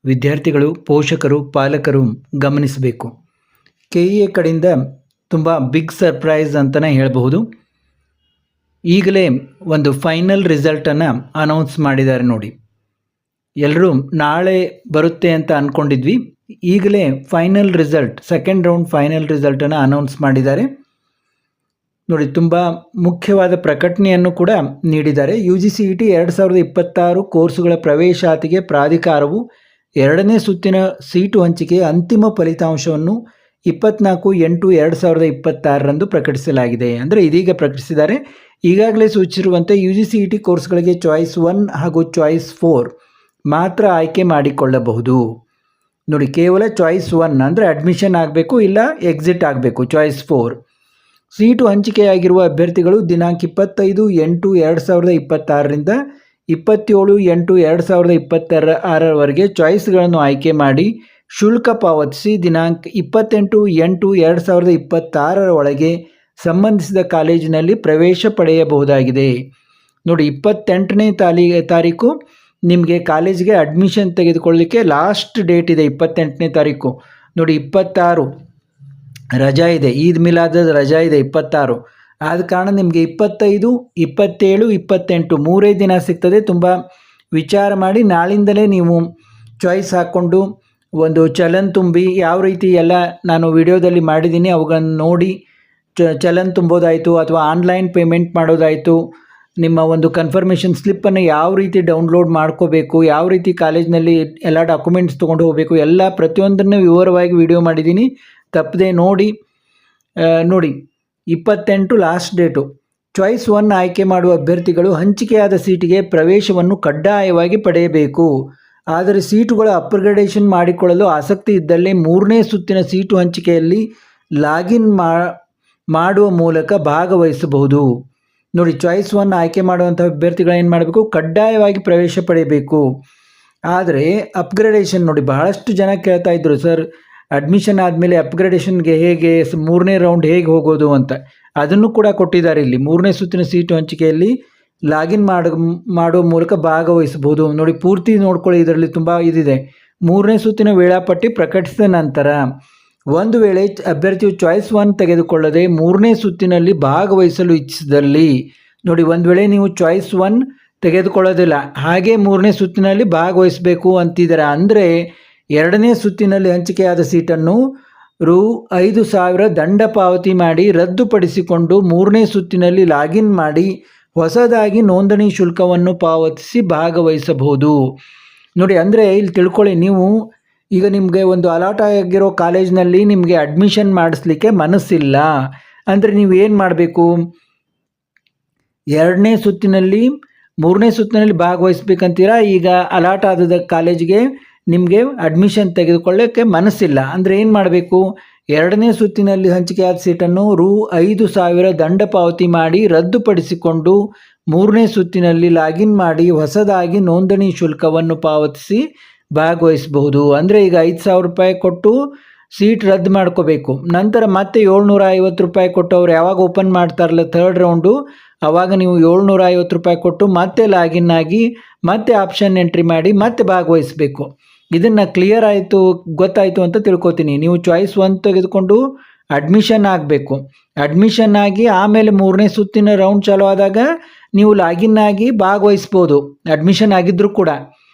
ವಿದ್ಯಾರ್ಥಿಗಳು, ಪೋಷಕರು, ಪಾಲಕರು ಗಮನಿಸಬೇಕು. KEA ಕಡೆಯಿಂದ ತುಂಬ ಬಿಗ್ ಸರ್ಪ್ರೈಸ್ ಅಂತಲೇ ಹೇಳಬಹುದು. ಈಗಲೇ ಒಂದು ಫೈನಲ್ ರಿಸಲ್ಟನ್ನು ಅನೌನ್ಸ್ ಮಾಡಿದ್ದಾರೆ ನೋಡಿ. ಎಲ್ಲರೂ ನಾಳೆ ಬರುತ್ತೆ ಅಂತ ಅಂದ್ಕೊಂಡಿದ್ವಿ. ಈಗಲೇ final result, second round final ರಿಸಲ್ಟನ್ನು ಅನೌನ್ಸ್ ಮಾಡಿದ್ದಾರೆ ನೋಡಿ. ತುಂಬ ಮುಖ್ಯವಾದ ಪ್ರಕಟಣೆಯನ್ನು ಕೂಡ ನೀಡಿದ್ದಾರೆ. UGCET 2026 ಕೋರ್ಸುಗಳ ಪ್ರವೇಶಾತಿಗೆ ಪ್ರಾಧಿಕಾರವು 2ನೇ ಸುತ್ತಿನ ಸೀಟು ಹಂಚಿಕೆಯ ಅಂತಿಮ ಫಲಿತಾಂಶವನ್ನು 24/8/2026 ಪ್ರಕಟಿಸಲಾಗಿದೆ. ಅಂದರೆ ಇದೀಗ ಪ್ರಕಟಿಸಿದ್ದಾರೆ. ಈಗಾಗಲೇ ಸೂಚಿಸಿರುವಂತೆ UGCET ಕೋರ್ಸ್ಗಳಿಗೆ ಚಾಯ್ಸ್ 1 ಹಾಗೂ ಚಾಯ್ಸ್ 4 ಮಾತ್ರ ಆಯ್ಕೆ ಮಾಡಿಕೊಳ್ಳಬಹುದು ನೋಡಿ. ಕೇವಲ ಚಾಯ್ಸ್ 1 ಅಂದರೆ ಅಡ್ಮಿಷನ್ ಆಗಬೇಕು, ಇಲ್ಲ ಎಕ್ಸಿಟ್ ಆಗಬೇಕು. ಚಾಯ್ಸ್ 4 ಸೀಟು ಹಂಚಿಕೆಯಾಗಿರುವ ಅಭ್ಯರ್ಥಿಗಳು ದಿನಾಂಕ 25/8/2026ರಿಂದ 27/8/2026 ಚಾಯ್ಸ್ಗಳನ್ನು ಆಯ್ಕೆ ಮಾಡಿ ಶುಲ್ಕ ಪಾವತಿಸಿ ದಿನಾಂಕ 28/8/2026 ಒಳಗೆ ಸಂಬಂಧಿಸಿದ ಕಾಲೇಜಿನಲ್ಲಿ ಪ್ರವೇಶ ಪಡೆಯಬಹುದಾಗಿದೆ ನೋಡಿ. 28ನೇ ತಾರೀಕು ನಿಮಗೆ ಕಾಲೇಜಿಗೆ ಅಡ್ಮಿಷನ್ ತೆಗೆದುಕೊಳ್ಳಲಿಕ್ಕೆ ಲಾಸ್ಟ್ ಡೇಟ್ ಇದೆ. 28ನೇ ತಾರೀಕು ನೋಡಿ. 26 ರಜಾ ಇದೆ, ಈದ್ ಮಿಲಾದ್ ರಜಾ ಇದೆ 26. ಆದ ಕಾರಣ ನಿಮಗೆ 25, 27, 28 ಮೂರೇ ದಿನ ಸಿಗ್ತದೆ. ತುಂಬ ವಿಚಾರ ಮಾಡಿ ನಾಳಿಂದಲೇ ನೀವು ಚಾಯ್ಸ್ ಹಾಕ್ಕೊಂಡು ಒಂದು ಚಲನ್ ತುಂಬಿ, ಯಾವ ರೀತಿ ಎಲ್ಲ ನಾನು ವಿಡಿಯೋದಲ್ಲಿ ಮಾಡಿದ್ದೀನಿ ಅವುಗಳನ್ನು ನೋಡಿ ಚಲನ್ ತುಂಬೋದಾಯಿತು ಅಥವಾ ಆನ್ಲೈನ್ ಪೇಮೆಂಟ್ ಮಾಡೋದಾಯಿತು, ನಿಮ್ಮ ಒಂದು ಕನ್ಫರ್ಮೇಷನ್ ಸ್ಲಿಪ್ಪನ್ನು ಯಾವ ರೀತಿ ಡೌನ್ಲೋಡ್ ಮಾಡ್ಕೋಬೇಕು, ಯಾವ ರೀತಿ ಕಾಲೇಜಿನಲ್ಲಿ ಎಲ್ಲ ಡಾಕ್ಯುಮೆಂಟ್ಸ್ ತೊಗೊಂಡು ಹೋಗಬೇಕು, ಎಲ್ಲ ಪ್ರತಿಯೊಂದನ್ನು ವಿವರವಾಗಿ ವಿಡಿಯೋ ಮಾಡಿದ್ದೀನಿ. ತಪ್ಪದೆ ನೋಡಿ. 28 ಲಾಸ್ಟ್ ಡೇಟು. ಚಾಯ್ಸ್ 1 ಆಯ್ಕೆ ಮಾಡುವ ಅಭ್ಯರ್ಥಿಗಳು ಹಂಚಿಕೆಯಾದ ಸೀಟಿಗೆ ಪ್ರವೇಶವನ್ನು ಕಡ್ಡಾಯವಾಗಿ ಪಡೆಯಬೇಕು. ಆದರೆ ಸೀಟುಗಳ ಅಪ್ಗ್ರೇಡೇಷನ್ ಮಾಡಿಕೊಳ್ಳಲು ಆಸಕ್ತಿ ಇದ್ದಲ್ಲಿ 3ನೇ ಸುತ್ತಿನ ಸೀಟು ಹಂಚಿಕೆಯಲ್ಲಿ ಲಾಗಿನ್ ಮಾಡುವ ಮೂಲಕ ಭಾಗವಹಿಸಬಹುದು ನೋಡಿ. ಚಾಯ್ಸ್ 1 ಆಯ್ಕೆ ಮಾಡುವಂಥ ಅಭ್ಯರ್ಥಿಗಳು ಏನು ಮಾಡಬೇಕು, ಕಡ್ಡಾಯವಾಗಿ ಪ್ರವೇಶ ಪಡೆಯಬೇಕು. ಆದರೆ ಅಪ್ಗ್ರೇಡೇಷನ್ ನೋಡಿ, ಬಹಳಷ್ಟು ಜನ ಕೇಳ್ತಾ ಇದ್ದರು, ಸರ್ ಅಡ್ಮಿಷನ್ ಆದಮೇಲೆ ಅಪ್ಗ್ರೇಡೇಷನ್ಗೆ ಹೇಗೆ, 3ನೇ ರೌಂಡ್ ಹೇಗೆ ಹೋಗೋದು ಅಂತ. ಅದನ್ನು ಕೂಡ ಕೊಟ್ಟಿದ್ದಾರೆ ಇಲ್ಲಿ. 3ನೇ ಸುತ್ತಿನ ಸೀಟು ಹಂಚಿಕೆಯಲ್ಲಿ ಲಾಗಿನ್ ಮಾಡುವ ಮೂಲಕ ಭಾಗವಹಿಸಬಹುದು ನೋಡಿ. ಪೂರ್ತಿ ನೋಡ್ಕೊಳ್ಳಿ, ಇದರಲ್ಲಿ ತುಂಬ ಇದಿದೆ. 3ನೇ ಸುತ್ತಿನ ವೇಳಾಪಟ್ಟಿ ಪ್ರಕಟಿಸಿದ ನಂತರ ಒಂದು ವೇಳೆ ಅಭ್ಯರ್ಥಿಯು ಚಾಯ್ಸ್ 1 ತೆಗೆದುಕೊಳ್ಳದೆ 3ನೇ ಸುತ್ತಿನಲ್ಲಿ ಭಾಗವಹಿಸಲು ಇಚ್ಛಿಸಿದಲ್ಲಿ ನೋಡಿ, ಒಂದು ವೇಳೆ ನೀವು ಚಾಯ್ಸ್ 1 ತೆಗೆದುಕೊಳ್ಳೋದಿಲ್ಲ, ಹಾಗೆ 3ನೇ ಸುತ್ತಿನಲ್ಲಿ ಭಾಗವಹಿಸಬೇಕು ಅಂತಿದ್ದಾರೆ. ಅಂದರೆ 2ನೇ ಸುತ್ತಿನಲ್ಲಿ ಹಂಚಿಕೆಯಾದ ಸೀಟನ್ನು ₹5,000 ದಂಡ ಪಾವತಿ ಮಾಡಿ ರದ್ದುಪಡಿಸಿಕೊಂಡು 3ನೇ ಸುತ್ತಿನಲ್ಲಿ ಲಾಗಿನ್ ಮಾಡಿ ಹೊಸದಾಗಿ ನೋಂದಣಿ ಶುಲ್ಕವನ್ನು ಪಾವತಿಸಿ ಭಾಗವಹಿಸಬಹುದು ನೋಡಿ. ಅಂದರೆ ಇಲ್ಲಿ ತಿಳ್ಕೊಳ್ಳಿ, ನೀವು ಈಗ ನಿಮಗೆ ಒಂದು ಅಲಾಟ್ ಆಗಿರೋ ಕಾಲೇಜಿನಲ್ಲಿ ನಿಮಗೆ ಅಡ್ಮಿಷನ್ ಮಾಡಿಸ್ಲಿಕ್ಕೆ ಮನಸ್ಸಿಲ್ಲ ಅಂದರೆ ನೀವು ಏನು ಮಾಡಬೇಕು, 2ನೇ ಸುತ್ತಿನಲ್ಲಿ 3ನೇ ಸುತ್ತಿನಲ್ಲಿ ಭಾಗವಹಿಸ್ಬೇಕಂತೀರಾ. ಈಗ ಅಲಾಟ್ ಆದ ಕಾಲೇಜಿಗೆ ನಿಮಗೆ ಅಡ್ಮಿಷನ್ ತೆಗೆದುಕೊಳ್ಳೋಕ್ಕೆ ಮನಸ್ಸಿಲ್ಲ ಅಂದರೆ ಏನು ಮಾಡಬೇಕು, 2ನೇ ಸುತ್ತಿನಲ್ಲಿ ಹಂಚಿಕೆಯಾದ ಸೀಟನ್ನು ₹5,000 ದಂಡ ಪಾವತಿ ಮಾಡಿ ರದ್ದುಪಡಿಸಿಕೊಂಡು 3ನೇ ಸುತ್ತಿನಲ್ಲಿ ಲಾಗಿನ್ ಮಾಡಿ ಹೊಸದಾಗಿ ನೋಂದಣಿ ಶುಲ್ಕವನ್ನು ಪಾವತಿಸಿ ಭಾಗವಹಿಸಬಹುದು. ಅಂದರೆ ಈಗ ₹5,000 ಕೊಟ್ಟು ಸೀಟ್ ರದ್ದು ಮಾಡ್ಕೋಬೇಕು. ನಂತರ ಮತ್ತೆ ₹750 ಕೊಟ್ಟು ಅವ್ರು ಯಾವಾಗ ಓಪನ್ ಮಾಡ್ತಾರಲ್ಲ ಥರ್ಡ್ ರೌಂಡು, ಆವಾಗ ನೀವು ₹750 ಕೊಟ್ಟು ಮತ್ತೆ ಲಾಗಿನ್ ಆಗಿ ಮತ್ತೆ ಆಪ್ಷನ್ ಎಂಟ್ರಿ ಮಾಡಿ ಮತ್ತೆ ಭಾಗವಹಿಸಬೇಕು. ಇದನ್ನು ಕ್ಲಿಯರ್ ಆಯಿತು, ಗೊತ್ತಾಯಿತು ಅಂತ ತಿಳ್ಕೊತೀನಿ. ನೀವು ಚಾಯ್ಸ್ 1 ತೆಗೆದುಕೊಂಡು ಅಡ್ಮಿಷನ್ ಆಗಬೇಕು. ಅಡ್ಮಿಷನ್ ಆಗಿ ಆಮೇಲೆ 3ನೇ ಸುತ್ತಿನ ರೌಂಡ್ ಚಾಲೂ ಆದಾಗ ನೀವು ಲಾಗಿನ್ ಆಗಿ ಭಾಗವಹಿಸ್ಬೋದು, ಅಡ್ಮಿಷನ್ ಆಗಿದ್ದರೂ ಕೂಡ.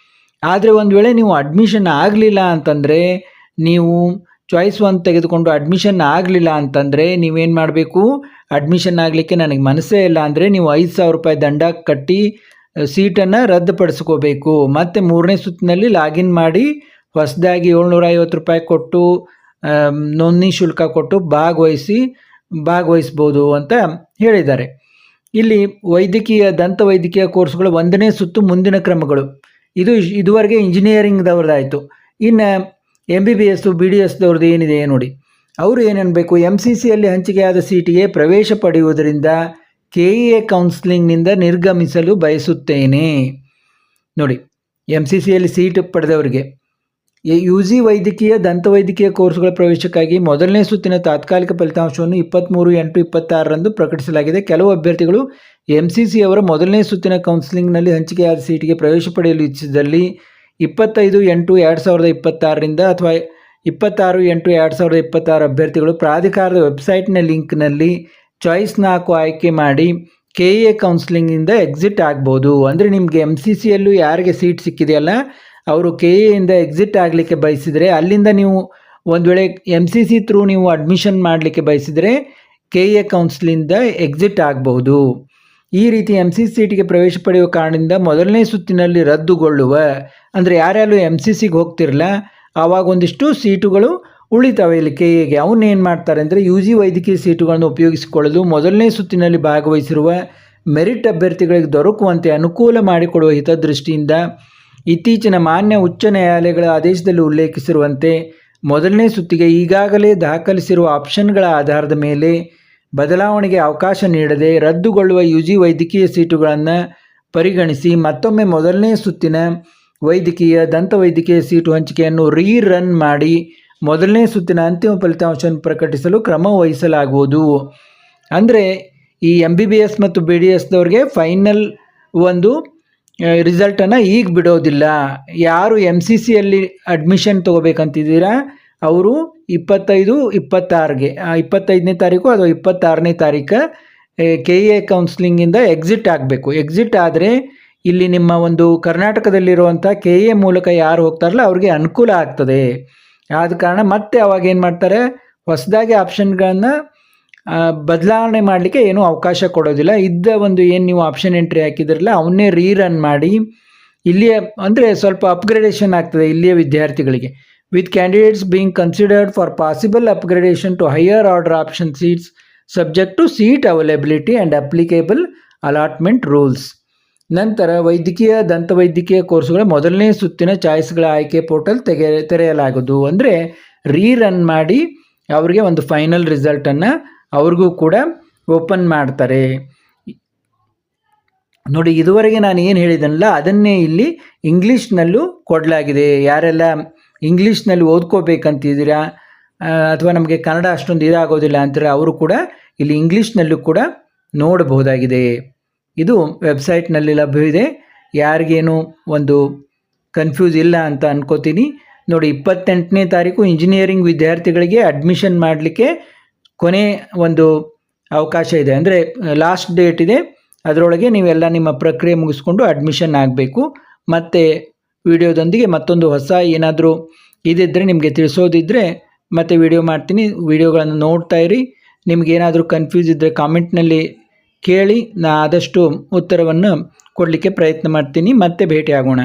ಆದರೆ ಒಂದು ವೇಳೆ ನೀವು ಅಡ್ಮಿಷನ್ ಆಗಲಿಲ್ಲ ಅಂತಂದರೆ, ನೀವು ಚಾಯ್ಸ್ 1 ತೆಗೆದುಕೊಂಡು ಅಡ್ಮಿಷನ್ ಆಗಲಿಲ್ಲ ಅಂತಂದರೆ ನೀವೇನು ಮಾಡಬೇಕು, ಅಡ್ಮಿಷನ್ ಆಗಲಿಕ್ಕೆ ನನಗೆ ಮನಸ್ಸೇ ಇಲ್ಲ ಅಂದರೆ ನೀವು ₹5,000 ದಂಡ ಕಟ್ಟಿ ಸೀಟನ್ನು ರದ್ದುಪಡಿಸ್ಕೋಬೇಕು. ಮತ್ತು 3ನೇ ಸುತ್ತಿನಲ್ಲಿ ಲಾಗಿನ್ ಮಾಡಿ ಹೊಸದಾಗಿ ₹750 ಕೊಟ್ಟು ನೋಂದಣಿ ಶುಲ್ಕ ಕೊಟ್ಟು ಭಾಗವಹಿಸ್ಬೋದು ಅಂತ ಹೇಳಿದ್ದಾರೆ. ಇಲ್ಲಿ ದಂತವೈದ್ಯಕೀಯ ಕೋರ್ಸ್ಗಳು 1ನೇ ಸುತ್ತು ಮುಂದಿನ ಕ್ರಮಗಳು. ಇದುವರೆಗೆ ಇಂಜಿನಿಯರಿಂಗ್ದವ್ರದ್ದಾಯಿತು. ಇನ್ನು MBBS BDSದವ್ರದ್ದು ಏನಿದೆ ನೋಡಿ, ಅವರು ಏನನ್ನಬೇಕು, MCCಯಲ್ಲಿ ಹಂಚಿಕೆಯಾದ ಸೀಟಿಗೆ ಪ್ರವೇಶ ಪಡೆಯುವುದರಿಂದ KEA ಕೌನ್ಸಿಲಿಂಗ್ನಿಂದ ನಿರ್ಗಮಿಸಲು ಬಯಸುತ್ತೇನೆ ನೋಡಿ. MCCಯಲ್ಲಿ ಸೀಟ್ ಪಡೆದವರಿಗೆ UG ವೈದ್ಯಕೀಯ ದಂತವೈದ್ಯಕೀಯ ಕೋರ್ಸ್ಗಳ ಪ್ರವೇಶಕ್ಕಾಗಿ ಮೊದಲನೇ ಸುತ್ತಿನ ತಾತ್ಕಾಲಿಕ ಫಲಿತಾಂಶವನ್ನು 23/8/26 ಪ್ರಕಟಿಸಲಾಗಿದೆ. ಕೆಲವು ಅಭ್ಯರ್ಥಿಗಳು MCC ಅವರ ಮೊದಲನೇ ಸುತ್ತಿನ ಕೌನ್ಸಿಲಿಂಗ್ನಲ್ಲಿ ಹಂಚಿಕೆಯಾದ ಸೀಟಿಗೆ ಪ್ರವೇಶ ಪಡೆಯಲು ಇಚ್ಛಿಸಿದಲ್ಲಿ 25/8/2026 ಅಥವಾ 26/8/2026 ಅಭ್ಯರ್ಥಿಗಳು ಪ್ರಾಧಿಕಾರದ ವೆಬ್ಸೈಟ್ನ ಲಿಂಕ್ನಲ್ಲಿ ಚಾಯ್ಸ್ 4 ಆಯ್ಕೆ ಮಾಡಿ KA ಕೌನ್ಸಿಲಿಂಗಿಂದ ಎಕ್ಸಿಟ್ ಆಗ್ಬೋದು. ಅಂದರೆ ನಿಮಗೆ MCCಯಲ್ಲೂ ಯಾರಿಗೆ ಸೀಟ್ ಸಿಕ್ಕಿದೆಯಲ್ಲ ಅವರು KAಯಿಂದ ಎಕ್ಸಿಟ್ ಆಗಲಿಕ್ಕೆ ಬಯಸಿದರೆ, ಅಲ್ಲಿಂದ ನೀವು ಒಂದು ವೇಳೆ MCC ಥ್ರೂ ನೀವು ಅಡ್ಮಿಷನ್ ಮಾಡಲಿಕ್ಕೆ ಬಯಸಿದರೆ KA ಕೌನ್ಸಿಲಿಂದ ಎಕ್ಸಿಟ್ ಆಗಬಹುದು. ಈ ರೀತಿ MCC ಸೀಟಿಗೆ ಪ್ರವೇಶ ಪಡೆಯುವ ಕಾರಣದಿಂದ ಮೊದಲನೇ ಸುತ್ತಿನಲ್ಲಿ ರದ್ದುಗೊಳ್ಳುವ, ಅಂದರೆ ಯಾರ್ಯಾರು MCCಗೆ ಹೋಗ್ತಿರಲ್ಲ ಆವಾಗ ಒಂದಿಷ್ಟು ಸೀಟುಗಳು ಉಳಿತಾವೆ ಇಲ್ಲಿ KAಗೆ. ಅವನ್ನೇನು ಮಾಡ್ತಾರೆ ಅಂದರೆ UG ವೈದ್ಯಕೀಯ ಸೀಟುಗಳನ್ನು ಉಪಯೋಗಿಸಿಕೊಳ್ಳಲು ಮೊದಲನೇ ಸುತ್ತಿನಲ್ಲಿ ಭಾಗವಹಿಸಿರುವ ಮೆರಿಟ್ ಅಭ್ಯರ್ಥಿಗಳಿಗೆ ದೊರಕುವಂತೆ ಅನುಕೂಲ ಮಾಡಿಕೊಡುವ ಹಿತದೃಷ್ಟಿಯಿಂದ ಇತ್ತೀಚಿನ ಮಾನ್ಯ ಉಚ್ಚ ನ್ಯಾಯಾಲಯಗಳ ಆದೇಶದಲ್ಲಿ ಉಲ್ಲೇಖಿಸಿರುವಂತೆ ಮೊದಲನೇ ಸುತ್ತಿಗೆ ಈಗಾಗಲೇ ದಾಖಲಿಸಿರುವ ಆಪ್ಷನ್ಗಳ ಆಧಾರದ ಮೇಲೆ ಬದಲಾವಣೆಗೆ ಅವಕಾಶ ನೀಡದೆ ರದ್ದುಗೊಳ್ಳುವ UG ವೈದ್ಯಕೀಯ ಸೀಟುಗಳನ್ನು ಪರಿಗಣಿಸಿ ಮತ್ತೊಮ್ಮೆ ಮೊದಲನೇ ಸುತ್ತಿನ ವೈದ್ಯಕೀಯ ದಂತವೈದ್ಯಕೀಯ ಸೀಟು ಹಂಚಿಕೆಯನ್ನು ರೀರನ್ ಮಾಡಿ ಮೊದಲನೇ ಸುತ್ತಿನ ಅಂತಿಮ ಫಲಿತಾಂಶವನ್ನು ಪ್ರಕಟಿಸಲು ಕ್ರಮ ವಹಿಸಲಾಗುವುದು. ಅಂದರೆ ಈ MBBS ಮತ್ತು BDSದವ್ರಿಗೆ ಫೈನಲ್ ಒಂದು ರಿಸಲ್ಟನ್ನು ಈಗ ಬಿಡೋದಿಲ್ಲ. ಯಾರು MCCಯಲ್ಲಿ ಅಡ್ಮಿಷನ್ ತೊಗೋಬೇಕಂತಿದ್ದೀರಾ ಅವರು 25/26ಗೆ 25ನೇ ತಾರೀಕು ಅಥವಾ 26ನೇ ತಾರೀಕು KA ಕೌನ್ಸಿಲಿಂಗಿಂದ ಎಕ್ಸಿಟ್ ಆಗಬೇಕು. ಎಕ್ಸಿಟ್ ಆದರೆ ಇಲ್ಲಿ ನಿಮ್ಮ ಒಂದು ಕರ್ನಾಟಕದಲ್ಲಿರುವಂಥ KA ಮೂಲಕ ಯಾರು ಹೋಗ್ತಾರಲ್ಲ ಅವ್ರಿಗೆ ಅನುಕೂಲ ಆಗ್ತದೆ. ಆದ ಕಾರಣ ಮತ್ತೆ ಅವಾಗ ಏನು ಮಾಡ್ತಾರೆ, ಹೊಸದಾಗಿ ಆಪ್ಷನ್ಗಳನ್ನು ಬದಲಾವಣೆ ಮಾಡಲಿಕ್ಕೆ ಏನೂ ಅವಕಾಶ ಕೊಡೋದಿಲ್ಲ. ಇದ್ದ ಒಂದು ಏನು ನೀವು ಆಪ್ಷನ್ ಎಂಟ್ರಿ ಹಾಕಿದ್ರಲ್ಲ ಅವನ್ನೇ ರೀರನ್ ಮಾಡಿ ಇಲ್ಲಿಯೇ, ಅಂದರೆ ಸ್ವಲ್ಪ ಅಪ್ಗ್ರೇಡೇಷನ್ ಆಗ್ತದೆ ಇಲ್ಲಿಯ ವಿದ್ಯಾರ್ಥಿಗಳಿಗೆ. With candidates being considered for possible upgradation to higher order option seats subject to seat availability and applicable allotment rules. ನಂತರ ವೈದ್ಯಕೀಯ ದಂತವೈದ್ಯಕೀಯ ಕೋರ್ಸುಗಳ ಮೊದಲನೇ ಸುತ್ತಿನ ಚಾಯ್ಸ್ಗಳ ಆಯ್ಕೆ ಪೋರ್ಟಲ್ ತೆರೆಯಲಾಗುವುದು. ಅಂದರೆ ರೀರನ್ ಮಾಡಿ ಅವರಿಗೆ ಒಂದು ಫೈನಲ್ ರಿಸಲ್ಟನ್ನು ಅವ್ರಿಗೂ ಕೂಡ ಓಪನ್ ಮಾಡ್ತಾರೆ. ನೋಡಿ, ಇದುವರೆಗೆ ನಾನು ಏನು ಹೇಳಿದನಲ್ಲ ಅದನ್ನೇ ಇಲ್ಲಿ ಇಂಗ್ಲೀಷ್ನಲ್ಲೂ ಕೊಡಲಾಗಿದೆ. ಯಾರೆಲ್ಲ ಇಂಗ್ಲೀಷ್ನಲ್ಲಿ ಓದ್ಕೋಬೇಕಂತಿದ್ದೀರಾ ಅಥವಾ ನಮಗೆ ಕನ್ನಡ ಅಷ್ಟೊಂದು ಇದಾಗೋದಿಲ್ಲ ಅಂತಾರೆ ಅವರು ಕೂಡ ಇಲ್ಲಿ ಇಂಗ್ಲೀಷ್ನಲ್ಲೂ ಕೂಡ ನೋಡಬಹುದಾಗಿದೆ. ಇದು ವೆಬ್ಸೈಟ್ನಲ್ಲಿ ಲಭ್ಯವಿದೆ. ಯಾರಿಗೇನು ಒಂದು ಕನ್ಫ್ಯೂಸ್ ಇಲ್ಲ ಅಂತ ಅನ್ಕೋತೀನಿ. ನೋಡಿ, 28ನೇ ತಾರೀಕು ಇಂಜಿನಿಯರಿಂಗ್ ವಿದ್ಯಾರ್ಥಿಗಳಿಗೆ ಅಡ್ಮಿಷನ್ ಮಾಡಲಿಕ್ಕೆ ಕೊನೆ ಒಂದು ಅವಕಾಶ ಇದೆ, ಅಂದರೆ ಲಾಸ್ಟ್ ಡೇಟ್ ಇದೆ. ಅದರೊಳಗೆ ನೀವೆಲ್ಲ ನಿಮ್ಮ ಪ್ರಕ್ರಿಯೆ ಮುಗಿಸ್ಕೊಂಡು ಅಡ್ಮಿಷನ್ ಆಗಬೇಕು. ಮತ್ತು ವಿಡಿಯೋದೊಂದಿಗೆ ಮತ್ತೊಂದು ಹೊಸ ಏನಾದರೂ ಇದಿದ್ದರೆ ನಿಮಗೆ ತಿಳಿಸೋದಿದ್ದರೆ ಮತ್ತೆ ವಿಡಿಯೋ ಮಾಡ್ತೀನಿ. ವಿಡಿಯೋಗಳನ್ನು ನೋಡ್ತಾ ಇರಿ. ನಿಮಗೇನಾದರೂ ಕನ್ಫ್ಯೂಸ್ ಇದ್ದರೆ ಕಾಮೆಂಟ್ನಲ್ಲಿ ಕೇಳಿ, ನಾ ಆದಷ್ಟು ಉತ್ತರವನ್ನು ಕೊಡಲಿಕ್ಕೆ ಪ್ರಯತ್ನ ಮಾಡ್ತೀನಿ. ಮತ್ತೆ ಭೇಟಿ ಆಗೋಣ.